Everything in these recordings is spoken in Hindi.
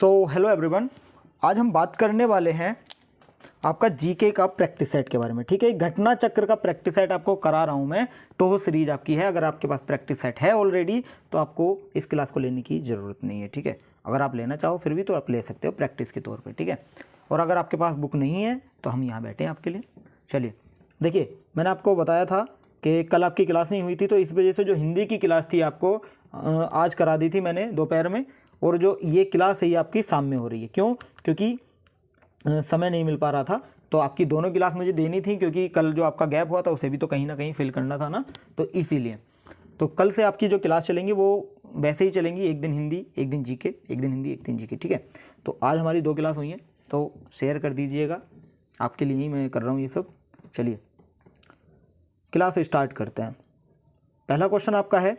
हेलो एवरीवन, आज हम बात करने वाले हैं आपका जीके का प्रैक्टिस सेट के बारे में। ठीक है, घटना चक्र का प्रैक्टिस सेट आपको करा रहा हूं मैं। टोहो सीरीज आपकी है। अगर आपके पास प्रैक्टिस सेट है ऑलरेडी तो आपको इस क्लास को लेने की ज़रूरत नहीं है। ठीक है, अगर आप लेना चाहो फिर भी तो आप ले सकते हो प्रैक्टिस के तौर पर। ठीक है, और अगर आपके पास बुक नहीं है तो हम यहाँ बैठे हैं आपके लिए। चलिए देखिए, मैंने आपको बताया था कि कल आपकी क्लास नहीं हुई थी, तो इस वजह से जो हिंदी की क्लास थी आपको आज करा दी थी मैंने दोपहर में, और जो ये क्लास है ये आपकी शाम में हो रही है। क्यों? क्योंकि समय नहीं मिल पा रहा था, तो आपकी दोनों क्लास मुझे देनी थी, क्योंकि कल जो आपका गैप हुआ था उसे भी तो कहीं ना कहीं फिल करना था ना, तो इसीलिए। तो कल से आपकी जो क्लास चलेंगी वो वैसे ही चलेंगी, एक दिन हिंदी एक दिन जीके, एक दिन हिंदी एक दिन जीके। ठीक है, तो आज हमारी 2 क्लास हुई हैं, तो शेयर कर दीजिएगा, आपके लिए ही मैं कर रहा हूँ ये सब। चलिए क्लास स्टार्ट करते हैं। पहला क्वेश्चन आपका है,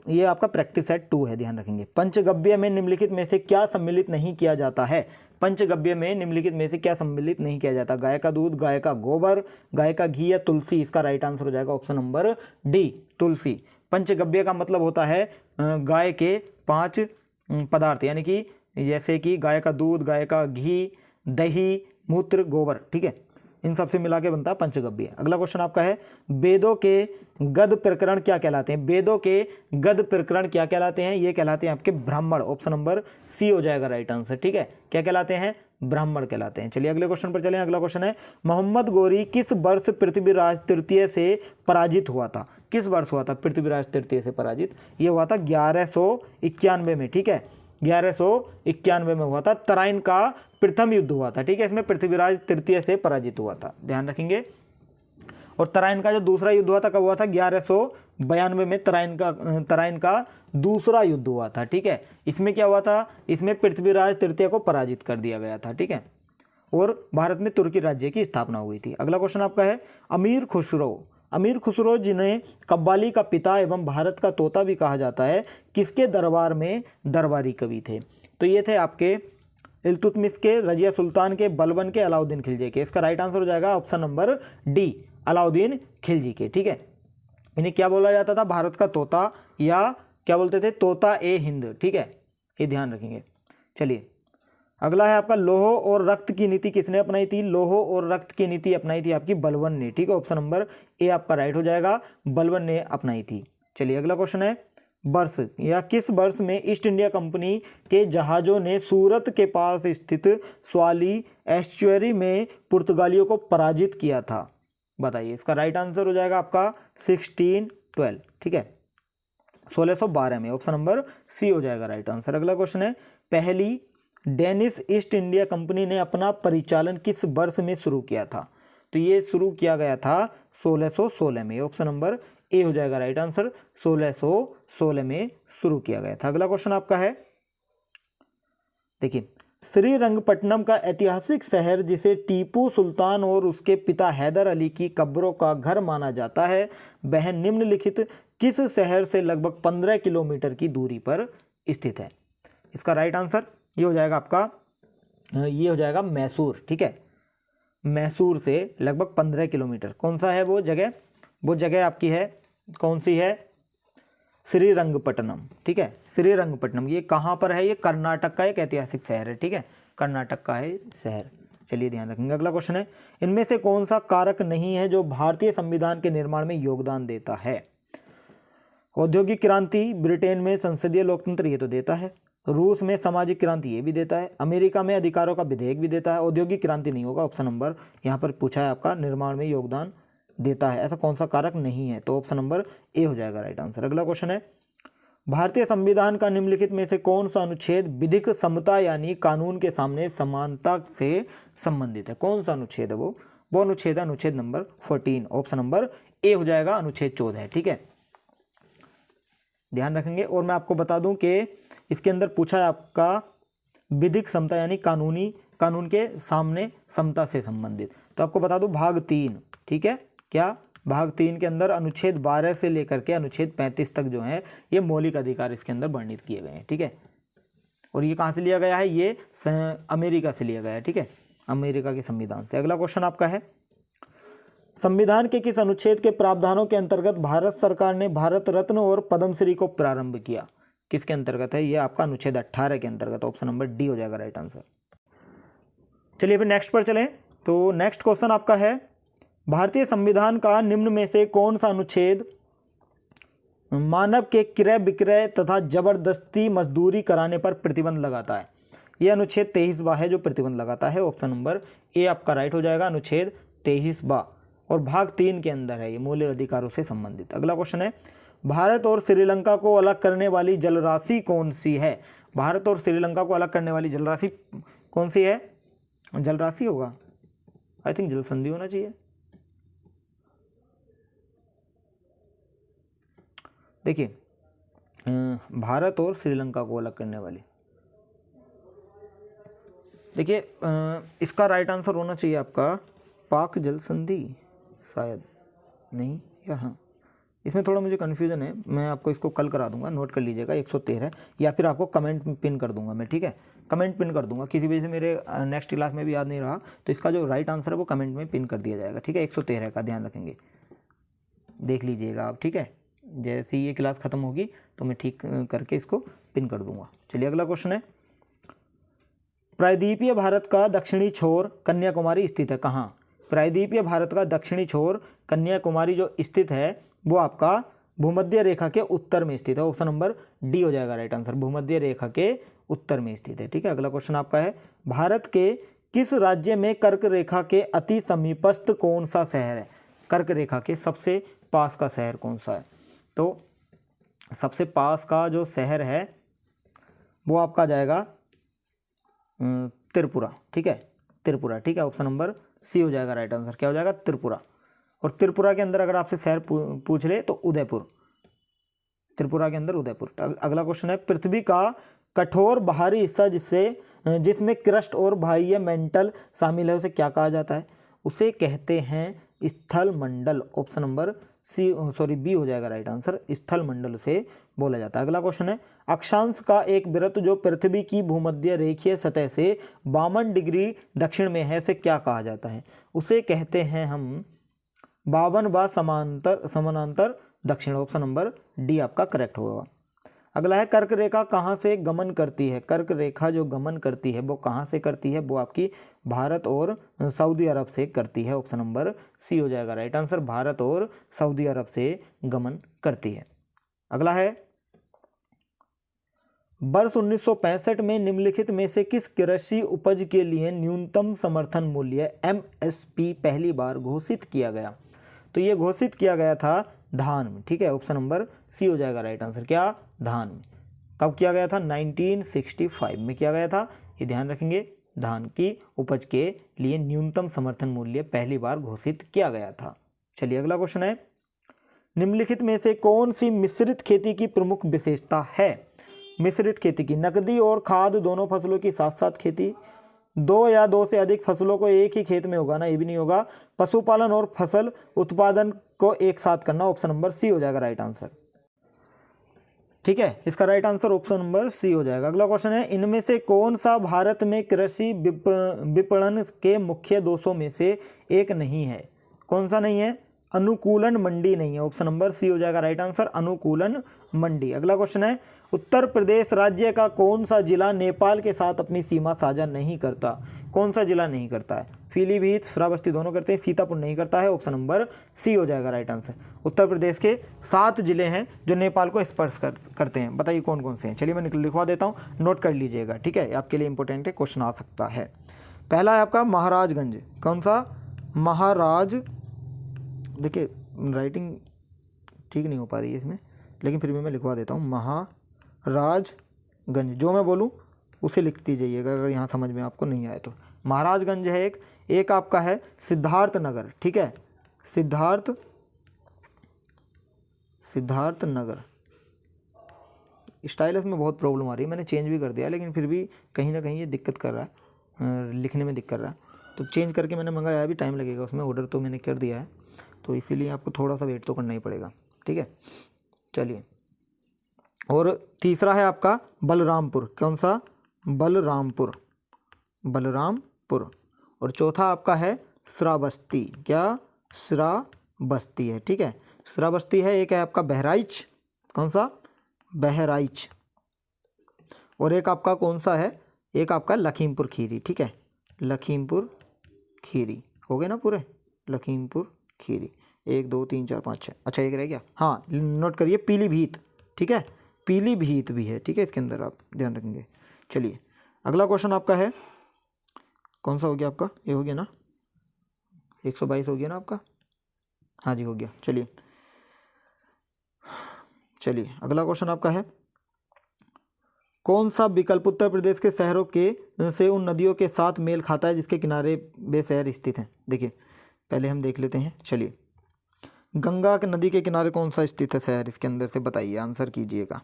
ये आपका प्रैक्टिस सेट 2 है, ध्यान रखेंगे। पंचगव्य में निम्नलिखित में से क्या सम्मिलित नहीं किया जाता है? पंचगव्य में निम्नलिखित में से क्या सम्मिलित नहीं किया जाता? गाय का दूध, गाय का गोबर, गाय का घी या तुलसी? इसका राइट आंसर हो जाएगा ऑप्शन नंबर डी, तुलसी। पंचगव्य का मतलब होता है गाय के 5 पदार्थ, यानी कि जैसे कि गाय का दूध, गाय का घी, दही, मूत्र, गोबर। ठीक है, इन सबसे मिला के बनता है पंचगव्य। अगला क्वेश्चन आपका है, वेदों के गद प्रकरण क्या कहलाते हैं? वेदों के गद प्रकरण क्या कहलाते हैं? ये कहलाते हैं आपके ब्राह्मण। ऑप्शन नंबर सी हो जाएगा राइट आंसर। ठीक है, क्या कहलाते हैं? ब्राह्मण कहलाते हैं। चलिए अगले क्वेश्चन पर चलें। अगला क्वेश्चन है, मोहम्मद गोरी किस वर्ष पृथ्वीराज तृतीय से पराजित हुआ था? किस वर्ष हुआ था पृथ्वीराज तृतीय से पराजित? ये हुआ था 1191 में। ठीक है, 1191 में हुआ था। तराइन का प्रथम युद्ध हुआ था। ठीक है, इसमें पृथ्वीराज तृतीय से पराजित हुआ था, ध्यान रखेंगे। और तराइन का जो दूसरा युद्ध हुआ था कब हुआ था? 1192 में तराइन का दूसरा युद्ध हुआ था। ठीक है, इसमें क्या हुआ था? इसमें पृथ्वीराज तृतीय को पराजित कर दिया गया था। ठीक है, और भारत में तुर्की राज्य की स्थापना हुई थी। अगला क्वेश्चन आपका है, अमीर खुसरो जिन्हें कव्वाली का पिता एवं भारत का तोता भी कहा जाता है, किसके दरबार में दरबारी कवि थे? तो ये थे आपके इल्तुतमिश के, रजिया सुल्तान के, बलबन के, अलाउद्दीन खिलजी के। इसका राइट आंसर हो जाएगा option number D, Alauddin Khilji के। ठीक है, इन्हें क्या बोला जाता था? भारत का तोता, या क्या बोलते थे? तोता ए हिंद। ठीक है, ये ध्यान रखेंगे। चलिए अगला है आपका, लोह और रक्त की नीति किसने अपनाई थी? लोह और रक्त की नीति अपनाई थी आपकी बलबन ने। ठीक है, ऑप्शन नंबर ए आपका राइट हो जाएगा, बलबन ने अपनाई थी। चलिए अगला क्वेश्चन है, वर्ष या किस वर्ष में ईस्ट इंडिया कंपनी के जहाज़ों ने सूरत के पास स्थित स्वाली एस्चुअरी में पुर्तगालियों को पराजित किया था? बताइए, इसका राइट आंसर हो जाएगा आपका 1612। ठीक है, 1612 में। ऑप्शन नंबर सी हो जाएगा राइट आंसर। अगला क्वेश्चन है, पहली डेनिश ईस्ट इंडिया कंपनी ने अपना परिचालन किस वर्ष में शुरू किया था? तो ये शुरू किया गया था 1616 में। ऑप्शन नंबर ए हो जाएगा राइट आंसर, 1616 में शुरू किया गया था। अगला क्वेश्चन आपका है, देखिए, श्रीरंगपट्टनम का ऐतिहासिक शहर जिसे टीपू सुल्तान और उसके पिता हैदर अली की कब्रों का घर माना जाता है, वह निम्नलिखित किस शहर से लगभग 15 किलोमीटर की दूरी पर स्थित है? इसका राइट आंसर ये हो जाएगा आपका, ये हो जाएगा मैसूर। ठीक है, मैसूर से लगभग 15 किलोमीटर। कौन सा है वो जगह? वो जगह आपकी है, कौन सी है? श्रीरंगपट्टनम। ठीक है, श्रीरंगपट्टनम ये कहाँ पर है? ये कर्नाटक का एक ऐतिहासिक शहर है। ठीक है, कर्नाटक का है शहर। चलिए ध्यान रखेंगे। अगला क्वेश्चन है, इनमें से कौन सा कारक नहीं है जो भारतीय संविधान के निर्माण में योगदान देता है? औद्योगिक क्रांति, ब्रिटेन में संसदीय लोकतंत्र, ये तो देता है। रूस में सामाजिक क्रांति, ये भी देता है। अमेरिका में अधिकारों का विधेयक भी देता है। औद्योगिक क्रांति नहीं होगा। ऑप्शन नंबर यहाँ पर पूछा है आपका, निर्माण में योगदान देता है, ऐसा कौन सा कारक नहीं है? तो ऑप्शन नंबर ए हो जाएगा राइट आंसर। अगला क्वेश्चन है, भारतीय संविधान का निम्नलिखित में से कौन सा अनुच्छेद विधिक समता यानी कानून के सामने समानता से संबंधित है? कौन सा अनुच्छेद है वो अनुच्छेद है अनुच्छेद नंबर 14। ऑप्शन नंबर ए हो जाएगा अनुच्छेद 14। ठीक है, ध्यान रखेंगे। और मैं आपको बता दूं कि इसके अंदर पूछा है आपका विधिक समता यानी कानून के सामने समता से संबंधित। तो आपको बता दूं भाग 3। ठीक है, क्या? भाग 3 के अंदर अनुच्छेद 12 से लेकर के अनुच्छेद 35 तक जो है ये मौलिक अधिकार इसके अंदर वर्णित किए गए हैं। ठीक है, और ये कहाँ से लिया गया है? ये अमेरिका से लिया गया है। ठीक है, अमेरिका के संविधान से। अगला क्वेश्चन आपका है, संविधान के किस अनुच्छेद के प्रावधानों के अंतर्गत भारत सरकार ने भारत रत्न और पद्मश्री को प्रारंभ किया? किसके अंतर्गत है? ये आपका अनुच्छेद 18 के अंतर्गत, ऑप्शन नंबर डी हो जाएगा राइट आंसर। चलिए फिर नेक्स्ट पर चलें। तो नेक्स्ट क्वेश्चन आपका है, भारतीय संविधान का निम्न में से कौन सा अनुच्छेद मानव के क्रय विक्रय तथा जबरदस्ती मजदूरी कराने पर प्रतिबंध लगाता है? यह अनुच्छेद 23वां है जो प्रतिबंध लगाता है, ऑप्शन नंबर ए आपका राइट हो जाएगा, अनुच्छेद 23वां, और भाग 3 के अंदर है ये, मूल अधिकारों से संबंधित। अगला क्वेश्चन है, भारत और श्रीलंका को अलग करने वाली जलराशि कौन सी है? भारत और श्रीलंका को अलग करने वाली जलराशि कौन सी है? जलराशि होगा, आई थिंक जल संधि होना चाहिए। देखिए भारत और श्रीलंका को अलग करने वाली, देखिए इसका राइट आंसर होना चाहिए आपका पाक जल संधि, शायद नहीं या हाँ, इसमें थोड़ा मुझे कन्फ्यूज़न है, मैं आपको इसको कल करा दूंगा, नोट कर लीजिएगा 113, या फिर आपको कमेंट में पिन कर दूंगा मैं, ठीक है, कमेंट पिन कर दूंगा, किसी वजह से मेरे नेक्स्ट क्लास में भी याद नहीं रहा तो इसका जो राइट आंसर है वो कमेंट में पिन कर दिया जाएगा, ठीक है, 113 का ध्यान रखेंगे, देख लीजिएगा आप, ठीक है, जैसे ही ये क्लास ख़त्म होगी तो मैं ठीक करके इसको पिन कर दूंगा। चलिए अगला क्वेश्चन है, प्रायद्वीपीय भारत का दक्षिणी छोर कन्याकुमारी स्थित है कहाँ? प्रायद्वीपीय भारत का दक्षिणी छोर कन्याकुमारी जो स्थित है वो आपका भूमध्य रेखा के उत्तर में स्थित है, ऑप्शन नंबर डी हो जाएगा राइट आंसर, भूमध्य रेखा के उत्तर में स्थित है, ठीक है। अगला क्वेश्चन आपका है, भारत के किस राज्य में कर्क रेखा के अति समीपस्थ कौन सा शहर है? कर्क रेखा के सबसे पास का शहर कौन सा है? तो सबसे पास का जो शहर है वो आपका जाएगा त्रिपुरा, ठीक है, त्रिपुरा, ठीक है, ऑप्शन नंबर सी हो जाएगा राइट आंसर, क्या हो जाएगा? त्रिपुरा। और त्रिपुरा के अंदर अगर आपसे शहर पूछ ले तो उदयपुर, त्रिपुरा के अंदर उदयपुर। अगला क्वेश्चन है, पृथ्वी का कठोर बाहरी हिस्सा जिसमें क्रस्ट और बाह्य मेंटल शामिल है उसे क्या कहा जाता है? उसे कहते हैं स्थल मंडल, ऑप्शन नंबर बी हो जाएगा राइट आंसर, स्थल मंडल से बोला जाता है। अगला क्वेश्चन है, अक्षांश का एक वृत्त जो पृथ्वी की भूमध्य रेखीय सतह से 52 डिग्री दक्षिण में है उसे क्या कहा जाता है? उसे कहते हैं हम 52 व समानांतर दक्षिण, ऑप्शन नंबर डी आपका करेक्ट होगा। अगला है, कर्क रेखा कहाँ से गमन करती है? कर्क रेखा जो गमन करती है वो कहाँ से करती है? वो आपकी भारत और सऊदी अरब से करती है, ऑप्शन नंबर सी हो जाएगा राइट आंसर, भारत और सऊदी अरब से गमन करती है। अगला है, वर्ष 1965 में निम्नलिखित में से किस कृषि उपज के लिए न्यूनतम समर्थन मूल्य MSP पहली बार घोषित किया गया? तो ये घोषित किया गया था धान में, ठीक है, ऑप्शन नंबर सी हो जाएगा राइट आंसर, क्या? धान में। कब किया गया था? 1965 में किया गया था, ये ध्यान रखेंगे, धान की उपज के लिए न्यूनतम समर्थन मूल्य पहली बार घोषित किया गया था। चलिए अगला क्वेश्चन है, निम्नलिखित में से कौन सी मिश्रित खेती की प्रमुख विशेषता है? मिश्रित खेती की, नकदी और खाद दोनों फसलों की साथ साथ खेती, 2 या 2 से अधिक फसलों को एक ही खेत में उगाना, ये भी नहीं होगा, पशुपालन और फसल उत्पादन को एक साथ करना, ऑप्शन नंबर सी हो जाएगा राइट आंसर, ठीक है, इसका right answer option number C हो जाएगा। अगला क्वेश्चन है, इनमें से कौन सा भारत में कृषि विपणन के मुख्य दोषों में से एक नहीं है? कौन सा नहीं है? अनुकूलन मंडी नहीं है, ऑप्शन नंबर सी हो जाएगा राइट आंसर, अनुकूलन मंडी। अगला क्वेश्चन है, उत्तर प्रदेश राज्य का कौन सा जिला नेपाल के साथ अपनी सीमा साझा नहीं करता? कौन सा जिला नहीं करता है? पीलीभीत, श्रावस्ती दोनों करते हैं, सीतापुर नहीं करता है, ऑप्शन नंबर सी हो जाएगा राइट आंसर। उत्तर प्रदेश के 7 जिले हैं जो नेपाल को स्पर्श करते हैं, बताइए कौन कौन से हैं? चलिए मैं लिखवा देता हूँ, नोट कर लीजिएगा, ठीक है, आपके लिए इंपॉर्टेंट है, क्वेश्चन आ सकता है। पहला है आपका महाराजगंज, कौन सा? महाराज, देखिए राइटिंग ठीक नहीं हो पा रही है इसमें, लेकिन फिर भी मैं लिखवा देता हूँ, महाराजगंज, जो मैं बोलूँ उसे लिखती जाइएगा अगर यहाँ समझ में आपको नहीं आए तो। महाराजगंज है एक आपका है सिद्धार्थ नगर, ठीक है, सिद्धार्थ नगर। स्टाइलस में बहुत प्रॉब्लम आ रही है, मैंने चेंज भी कर दिया लेकिन फिर भी कहीं ना कहीं ये दिक्कत कर रहा है, लिखने में दिक्कत कर रहा है, तो चेंज करके मैंने मंगाया, अभी टाइम लगेगा उसमें, ऑर्डर तो मैंने कर दिया है, तो इसीलिए आपको थोड़ा सा वेट तो करना ही पड़ेगा, ठीक है। चलिए, और तीसरा है आपका बलरामपुर, कौन सा? बलरामपुर। और चौथा आपका है श्रावस्ती, क्या? श्रावस्ती है, ठीक है, श्रावस्ती है। एक है आपका बहराइच, कौन सा? बहराइच, और एक आपका कौन सा है, एक आपका लखीमपुर खीरी, ठीक है, लखीमपुर खीरी हो गए ना पूरे, लखीमपुर खीरी 1 2 3 4 5 6, अच्छा एक रह गया, हाँ नोट करिए पीलीभीत, ठीक है, पीलीभीत भी है, ठीक है, इसके अंदर आप ध्यान रखेंगे। चलिए अगला क्वेश्चन आपका है, कौन सा हो गया आपका, ये हो गया ना, 122 हो गया ना आपका, हाँ जी हो गया। चलिए चलिए अगला क्वेश्चन आपका है, कौन सा विकल्प उत्तर प्रदेश के शहरों के से उन नदियों के साथ मेल खाता है जिसके किनारे वे शहर स्थित हैं। देखिए पहले हम देख लेते हैं। चलिए गंगा के नदी के किनारे कौन सा स्थित है शहर, इसके अंदर से बताइए, आंसर कीजिएगा।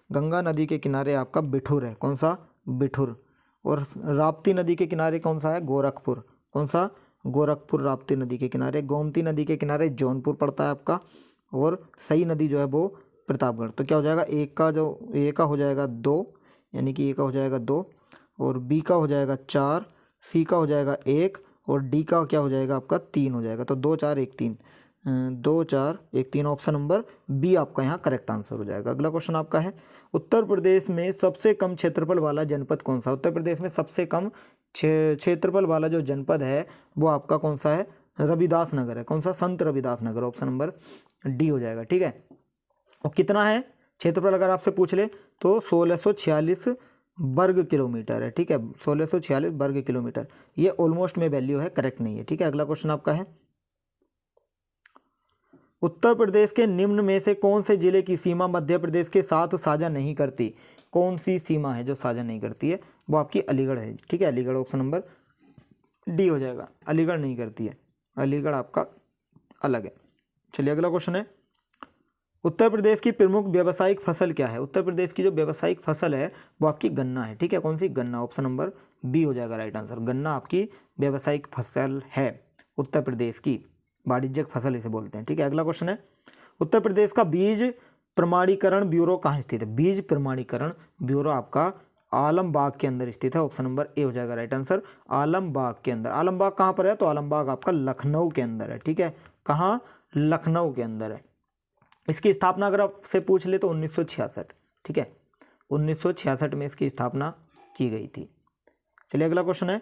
गंगा नदी के किनारे आपका बिठूर है, कौन सा, बिठूर। और राप्ती नदी के किनारे कौन सा है, गोरखपुर, कौन सा, गोरखपुर राप्ती नदी के किनारे। गोमती नदी के किनारे जौनपुर पड़ता है आपका। और सई नदी जो है वो प्रतापगढ़। तो क्या हो जाएगा, ए का हो जाएगा 2, यानी कि ए का हो जाएगा 2, और बी का हो जाएगा 4, सी का हो जाएगा 1, और डी का क्या हो जाएगा आपका 3 हो जाएगा। तो 2 4 1 3, 2 4 1 3, ऑप्शन नंबर बी आपका यहाँ करेक्ट आंसर हो जाएगा। अगला क्वेश्चन आपका है, उत्तर प्रदेश में सबसे कम क्षेत्रफल वाला जनपद कौन सा। उत्तर प्रदेश में सबसे कम क्षेत्रफल वाला जो जनपद है वो आपका कौन सा है, रविदास नगर है, कौन सा, संत Ravidas Nagar, option number D हो जाएगा, ठीक है। और कितना है क्षेत्रफल अगर आपसे पूछ ले तो 1646 वर्ग किलोमीटर है, ठीक है, 1646 वर्ग किलोमीटर। ये ऑलमोस्ट में वैल्यू है, करेक्ट नहीं है, ठीक है। अगला क्वेश्चन आपका है, उत्तर प्रदेश के निम्न में से कौन से जिले की सीमा मध्य प्रदेश के साथ साझा नहीं करती। कौन सी सीमा है जो साझा नहीं करती है, वो आपकी अलीगढ़ है, ठीक है, अलीगढ़, ऑप्शन नंबर डी हो जाएगा। अलीगढ़ नहीं करती है, अलीगढ़ आपका अलग है। चलिए अगला क्वेश्चन है, उत्तर प्रदेश की प्रमुख व्यावसायिक फसल क्या है। उत्तर प्रदेश की जो व्यावसायिक फसल है वो आपकी गन्ना है, ठीक है, कौन सी, गन्ना, ऑप्शन नंबर बी हो जाएगा राइट आंसर। गन्ना आपकी व्यावसायिक फसल है, उत्तर प्रदेश की वाणिज्यिक फसल इसे बोलते हैं, ठीक है। अगला क्वेश्चन है, उत्तर प्रदेश का बीज प्रमाणीकरण ब्यूरो कहाँ स्थित है। बीज प्रमाणीकरण ब्यूरो आपका आलमबाग के अंदर स्थित है, ऑप्शन नंबर ए हो जाएगा राइट आंसर। आलमबाग के अंदर, आलमबाग कहाँ पर है, तो आलमबाग आपका लखनऊ के अंदर है, ठीक है, कहाँ, लखनऊ के अंदर है। इसकी स्थापना अगर आपसे पूछ ले तो 1966, ठीक है, 1966 में इसकी स्थापना की गई थी। चलिए अगला क्वेश्चन है,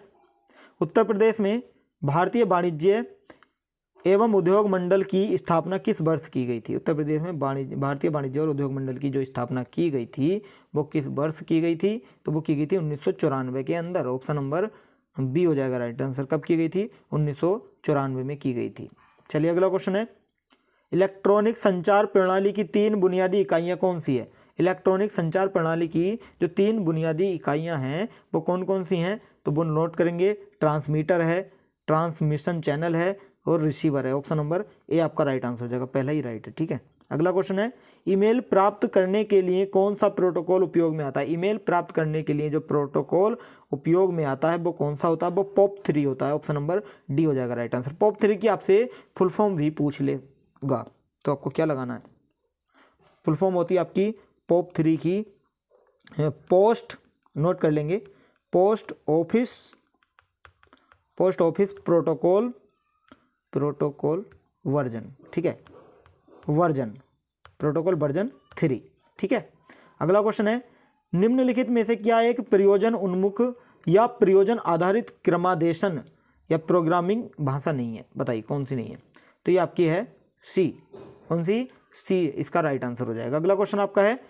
उत्तर प्रदेश में भारतीय वाणिज्य एवं उद्योग मंडल की स्थापना किस वर्ष की गई थी। उत्तर प्रदेश में भारतीय वाणिज्य और उद्योग मंडल की जो स्थापना की गई थी वो किस वर्ष की गई थी, तो वो की गई थी 1994 के अंदर, ऑप्शन नंबर बी हो जाएगा राइट आंसर। कब की गई थी, 1994 में की गई थी। चलिए अगला क्वेश्चन है, इलेक्ट्रॉनिक संचार प्रणाली की 3 बुनियादी इकाइयाँ कौन सी है। इलेक्ट्रॉनिक संचार प्रणाली की जो 3 बुनियादी इकाइयाँ हैं वो कौन कौन सी हैं, तो वो नोट करेंगे, ट्रांसमीटर है, ट्रांसमिशन चैनल है, और रिसीवर है, ऑप्शन नंबर ए आपका राइट आंसर हो जाएगा, पहला ही राइट है, ठीक है। अगला क्वेश्चन है, ईमेल प्राप्त करने के लिए कौन सा प्रोटोकॉल उपयोग में आता है। ईमेल प्राप्त करने के लिए जो प्रोटोकॉल उपयोग में आता है वो कौन सा होता है, वो POP3 होता है, ऑप्शन नंबर डी हो जाएगा राइट आंसर। POP3 की आपसे फुल फॉर्म भी पूछ लेगा तो आपको क्या लगाना है, फुल फॉर्म होती है आपकी POP3 की, पोस्ट, नोट कर लेंगे, पोस्ट ऑफिस प्रोटोकॉल वर्जन, ठीक है, प्रोटोकॉल वर्जन 3, ठीक है। अगला क्वेश्चन है, निम्नलिखित में से क्या एक प्रयोजन उन्मुख या प्रयोजन आधारित क्रमादेशन या प्रोग्रामिंग भाषा नहीं है, बताइए कौन सी नहीं है, तो ये आपकी है सी, कौन सी, सी इसका राइट आंसर हो जाएगा। अगला क्वेश्चन आपका है,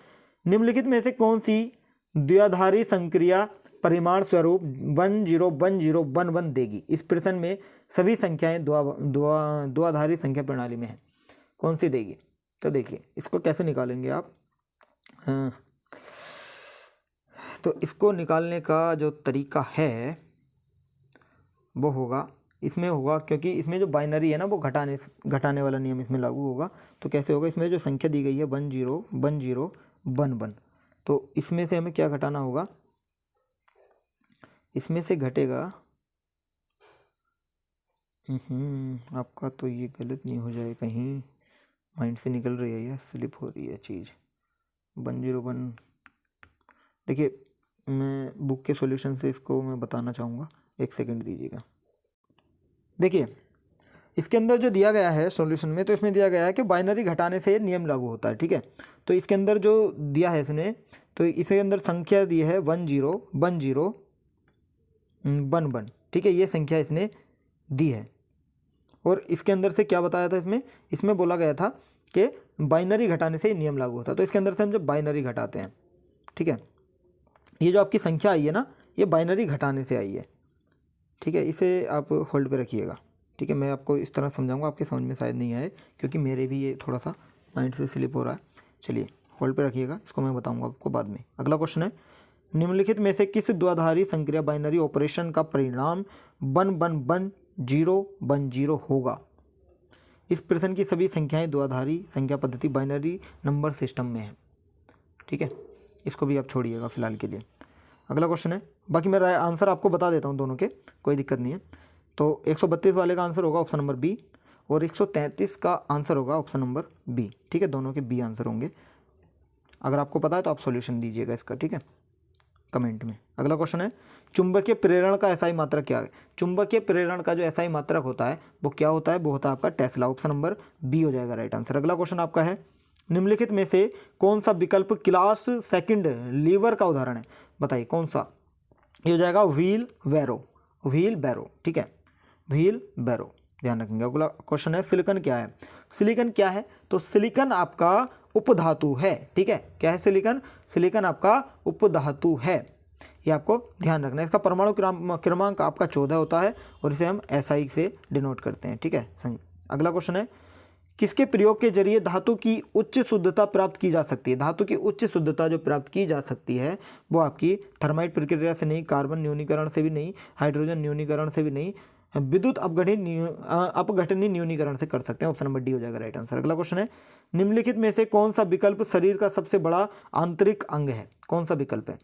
निम्नलिखित में से कौन सी द्विआधारी संक्रिया परिमाण स्वरूप 101011 देगी। इस प्रश्न में सभी संख्याएं द्विआधारी संख्या प्रणाली में है, कौन सी देगी, तो देखिए इसको कैसे निकालेंगे आप। तो इसको निकालने का जो तरीका है वो होगा, इसमें होगा, क्योंकि इसमें जो बाइनरी है ना वो घटाने वाला नियम इसमें लागू होगा। तो कैसे होगा, इसमें जो संख्या दी गई है 101011, तो इसमें से हमें क्या घटाना होगा, इसमें से घटेगा, आपका तो ये गलत नहीं हो जाए कहीं, माइंड से निकल रही है या स्लिप हो रही है चीज़, 101। देखिए मैं बुक के सॉल्यूशन से इसको मैं बताना चाहूँगा, एक सेकंड दीजिएगा। देखिए इसके अंदर जो दिया गया है सॉल्यूशन में, तो इसमें दिया गया है कि बाइनरी घटाने से नियम लागू होता है, ठीक है। तो इसके अंदर जो दिया है इसने, तो इसके अंदर संख्या दी है 1 0 1 0 1 1, ठीक है, ये संख्या इसने दी है। और इसके अंदर से क्या बताया था इसमें बोला गया था कि बाइनरी घटाने से नियम लागू होता है। तो इसके अंदर से हम जब बाइनरी घटाते हैं, ठीक है, ये जो आपकी संख्या आई है ना, ये बाइनरी घटाने से आई है, ठीक है। इसे आप होल्ड पे रखिएगा, ठीक है। मैं आपको इस तरह समझाऊंगा, आपके समझ में शायद नहीं आए क्योंकि मेरे भी ये थोड़ा सा माइंड से स्लिप हो रहा है। चलिए होल्ड पे रखिएगा, इसको मैं बताऊंगा आपको बाद में। अगला क्वेश्चन है, निम्नलिखित में से किस द्विआधारी संक्रिया बाइनरी ऑपरेशन का परिणाम 1 1 1 0 1 0 होगा? इस प्रश्न की सभी संख्याएं द्विआधारी संख्या पद्धति बाइनरी नंबर सिस्टम में है, ठीक है। इसको भी आप छोड़िएगा फिलहाल के लिए। अगला क्वेश्चन है, बाकी मेरा आंसर आपको बता देता हूँ दोनों के, कोई दिक्कत नहीं है। तो 132 वाले का आंसर होगा ऑप्शन नंबर बी, और 133 का आंसर होगा ऑप्शन नंबर बी, ठीक है। दोनों के बी आंसर होंगे। अगर आपको पता है तो आप सॉल्यूशन दीजिएगा इसका, ठीक है, कमेंट में। अगला क्वेश्चन है, चुंबकीय प्रेरण का एसआई मात्रक क्या है? चुंबकीय प्रेरण का जो एसआई मात्रक होता है वो क्या होता है? वो होता है आपका टेस्ला। ऑप्शन नंबर बी हो जाएगा राइट आंसर। अगला क्वेश्चन आपका है, निम्नलिखित में से कौन सा विकल्प क्लास सेकंड लीवर का उदाहरण है? बताइए कौन सा? ये हो जाएगा व्हील बैरो, ठीक है, व्हील बैरो, ध्यान रखेंगे। अगला क्वेश्चन है, सिलिकॉन क्या है? सिलिकॉन क्या है? तो सिलिकॉन आपका उपधातु है, ठीक है। क्या है सिलिकॉन? सिलिकॉन आपका उपधातु है, ये आपको ध्यान रखना है। इसका परमाणु क्रमांक आपका 14 होता है और इसे हम SI से डिनोट करते हैं, ठीक है। अगला क्वेश्चन है, किसके प्रयोग के जरिए धातु की उच्च शुद्धता प्राप्त की जा सकती है? धातु की उच्च शुद्धता जो प्राप्त की जा सकती है वो आपकी थर्माइट प्रक्रिया से नहीं, कार्बन न्यूनीकरण से भी नहीं, हाइड्रोजन न्यूनीकरण से भी नहीं, विद्युत अपघटनी न्यूनीकरण से कर सकते हैं। ऑप्शन नंबर डी हो जाएगा राइट आंसर। अगला क्वेश्चन है, निम्नलिखित में से कौन सा विकल्प शरीर का सबसे बड़ा आंतरिक अंग है? कौन सा विकल्प है?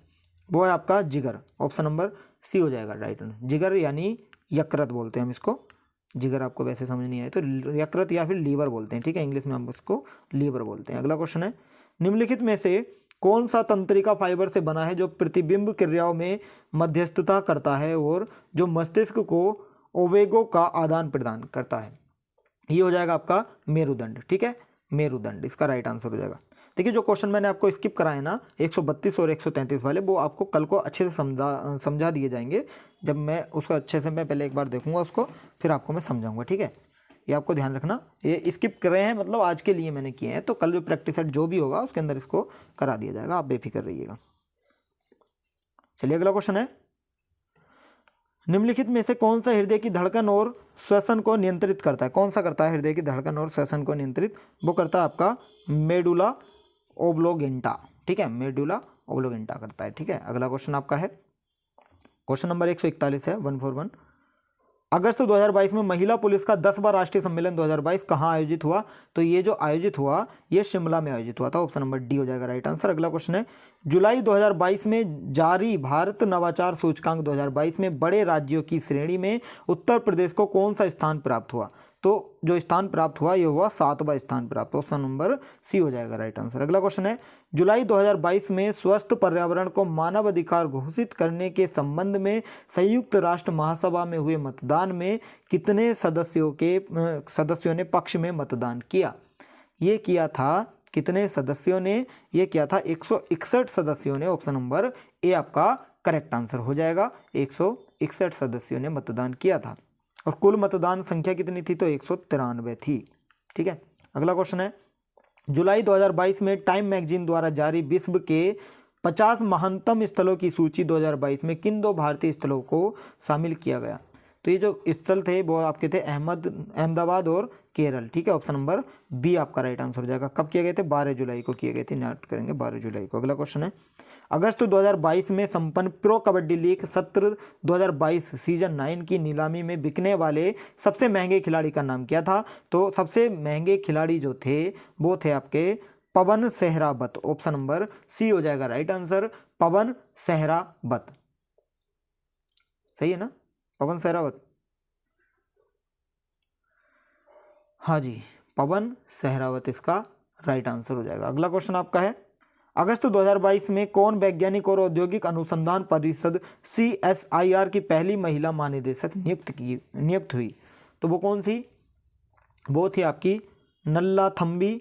वो है आपका जिगर। ऑप्शन नंबर सी हो जाएगा राइट आंसर। जिगर यानी यकृत बोलते हैं हम इसको, जिगर आपको वैसे समझ नहीं आए तो यकृत या फिर लीवर बोलते हैं, ठीक है, इंग्लिश में हम इसको लीवर बोलते हैं। अगला क्वेश्चन है, निम्नलिखित में से कौन सा तंत्रिका फाइबर से बना है जो प्रतिबिंब क्रियाओं में मध्यस्थता करता है और जो मस्तिष्क को ओवेगो का आदान प्रदान करता है? ये हो जाएगा आपका मेरुदंड, ठीक है, मेरुदंड इसका राइट आंसर हो जाएगा। देखिए जो क्वेश्चन मैंने आपको स्किप कराए ना 132 और 133 वाले, वो आपको कल को अच्छे से समझा दिए जाएंगे। जब मैं उसको अच्छे से मैं पहले एक बार देखूंगा उसको, फिर आपको मैं समझाऊंगा, ठीक है। ये आपको ध्यान रखना, ये स्किप कर रहे हैं मतलब आज के लिए मैंने किए हैं, तो कल जो प्रैक्टिस सेट जो भी होगा उसके अंदर इसको करा दिया जाएगा, आप बेफिक्र रहिएगा। चलिए अगला क्वेश्चन है, निम्नलिखित में से कौन सा हृदय की धड़कन और श्वसन को नियंत्रित करता है? कौन सा करता है हृदय की धड़कन और श्वसन को नियंत्रित? वो करता है आपका मेडुला ओब्लोगेंटा, ठीक है, मेडुला ओब्लोगेंटा करता है, ठीक है। अगला क्वेश्चन आपका है, क्वेश्चन नंबर 141 है 141। अगस्त 2022 में महिला पुलिस का 10वां राष्ट्रीय सम्मेलन 2022 कहाँ आयोजित हुआ? तो ये जो आयोजित हुआ ये शिमला में आयोजित हुआ था। ऑप्शन नंबर डी हो जाएगा राइट आंसर। अगला क्वेश्चन है, जुलाई 2022 में जारी भारत नवाचार सूचकांक 2022 में बड़े राज्यों की श्रेणी में उत्तर प्रदेश को कौन सा स्थान प्राप्त हुआ? तो जो स्थान प्राप्त हुआ ये हुआ 7वां स्थान प्राप्त। ऑप्शन नंबर सी हो जाएगा राइट आंसर। अगला क्वेश्चन है, जुलाई 2022 में स्वस्थ पर्यावरण को मानव अधिकार घोषित करने के संबंध में संयुक्त राष्ट्र महासभा में हुए मतदान में कितने सदस्यों ने पक्ष में मतदान किया? ये किया था, कितने सदस्यों ने ये किया था? 161 सदस्यों ने। ऑप्शन नंबर ए आपका करेक्ट आंसर हो जाएगा, 161 सदस्यों ने मतदान किया था। और कुल मतदान संख्या कितनी थी? तो 193 थी, ठीक है। अगला क्वेश्चन है, जुलाई 2022 में टाइम मैगजीन द्वारा जारी विश्व के 50 महानतम स्थलों की सूची 2022 में किन 2 भारतीय स्थलों को शामिल किया गया? तो ये जो स्थल थे वो आपके थे अहमदाबाद और केरल, ठीक है। ऑप्शन नंबर बी आपका राइट आंसर हो जाएगा। कब किए गए थे? 12 जुलाई को किए गए थे, नोट करेंगे 12 जुलाई को। अगला क्वेश्चन है, अगस्त 2022 में संपन्न प्रो कबड्डी लीग सत्र 2022 सीजन 9 की नीलामी में बिकने वाले सबसे महंगे खिलाड़ी का नाम क्या था? तो सबसे महंगे खिलाड़ी जो थे वो थे आपके पवन सहरावत। ऑप्शन नंबर सी हो जाएगा राइट आंसर, पवन सहरावत, सही है ना, पवन सहरावत, हाँ जी, पवन सहरावत इसका राइट आंसर हो जाएगा। अगला क्वेश्चन आपका है, अगस्त 2022 में कौन वैज्ञानिक और औद्योगिक अनुसंधान परिषद CSIR की पहली महिला महानिदेशक नियुक्त हुई? तो वो कौन सी? वो थी आपकी नल्लाथम्बी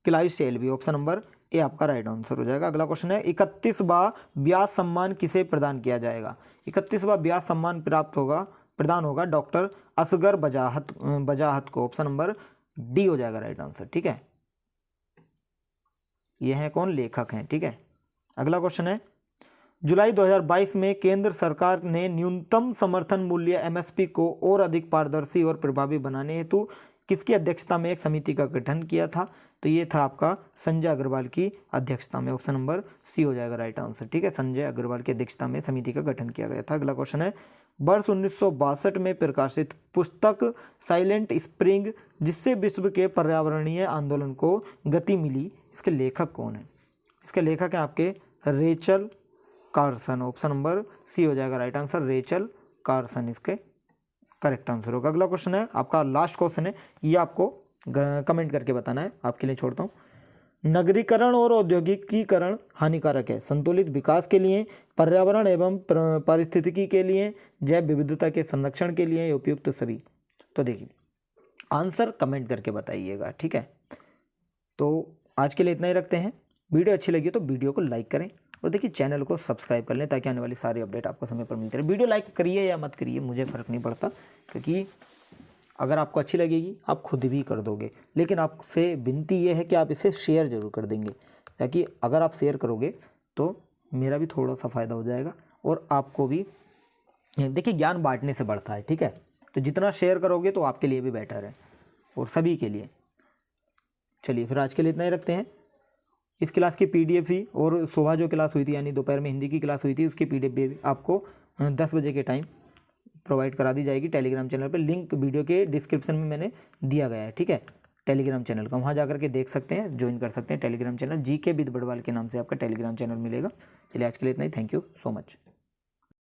किलाइसेल्वी। ऑप्शन नंबर ए आपका राइट आंसर हो जाएगा। अगला क्वेश्चन है 31वां ब्यास सम्मान किसे प्रदान किया जाएगा? 31वां ब्यास सम्मान प्रदान होगा डॉक्टर असगर बजाहत को। ऑप्शन नंबर डी हो जाएगा राइट आंसर। ठीक है, ये हैं कौन? लेखक हैं। ठीक है, अगला क्वेश्चन है जुलाई 2022 में केंद्र सरकार ने न्यूनतम समर्थन मूल्य एमएसपी को और अधिक पारदर्शी और प्रभावी बनाने हेतु किसकी अध्यक्षता में एक समिति का गठन किया था? तो ये था आपका संजय अग्रवाल की अध्यक्षता में। ऑप्शन नंबर सी हो जाएगा राइट आंसर। ठीक है, संजय अग्रवाल की अध्यक्षता में समिति का गठन किया गया था। अगला क्वेश्चन है वर्ष 1962 में प्रकाशित पुस्तक साइलेंट स्प्रिंग जिससे विश्व के पर्यावरणीय आंदोलन को गति मिली, इसके लेखक कौन है? इसके लेखक हैं आपके Rachel Carson. Option number C हो जाएगा राइट आंसर, रेचल कार्सन इसके करेक्ट आंसर होगा। अगला क्वेश्चन है आपका लास्ट क्वेश्चन है, ये आपको कमेंट करके बताना है, आपके लिए छोड़ता हूँ। नगरीकरण और औद्योगिकीकरण हानिकारक है संतुलित विकास के लिए, पर्यावरण एवं पारिस्थितिकी के लिए, जैव विविधता के संरक्षण के लिए, उपयुक्त सभी। तो देखिए आंसर कमेंट करके बताइएगा। ठीक है, तो आज के लिए इतना ही रखते हैं। वीडियो अच्छी लगी तो वीडियो को लाइक करें और देखिए चैनल को सब्सक्राइब कर लें ताकि आने वाली सारी अपडेट आपको समय पर मिलती रहे। वीडियो लाइक करिए या मत करिए मुझे फ़र्क नहीं पड़ता, क्योंकि अगर आपको अच्छी लगेगी आप खुद भी कर दोगे, लेकिन आपसे विनती ये है कि आप इसे शेयर जरूर कर देंगे, ताकि अगर आप शेयर करोगे तो मेरा भी थोड़ा सा फ़ायदा हो जाएगा और आपको भी, देखिए ज्ञान बांटने से बढ़ता है। ठीक है, तो जितना शेयर करोगे तो आपके लिए भी बेटर है और सभी के लिए। चलिए फिर आज के लिए इतना ही रखते हैं। इस क्लास की पीडीएफ भी और सुबह जो क्लास हुई थी यानी दोपहर में हिंदी की क्लास हुई थी उसकी पीडीएफ भी आपको 10 बजे के टाइम प्रोवाइड करा दी जाएगी टेलीग्राम चैनल पे। लिंक वीडियो के डिस्क्रिप्शन में मैंने दिया गया है। ठीक है, टेलीग्राम चैनल का, वहाँ जाकर के देख सकते हैं, ज्वाइन कर सकते हैं Telegram channel. GK with Badwal के नाम से आपका टेलीग्राम चैनल मिलेगा। चलिए आज के लिए इतना ही, थैंक यू सो मच।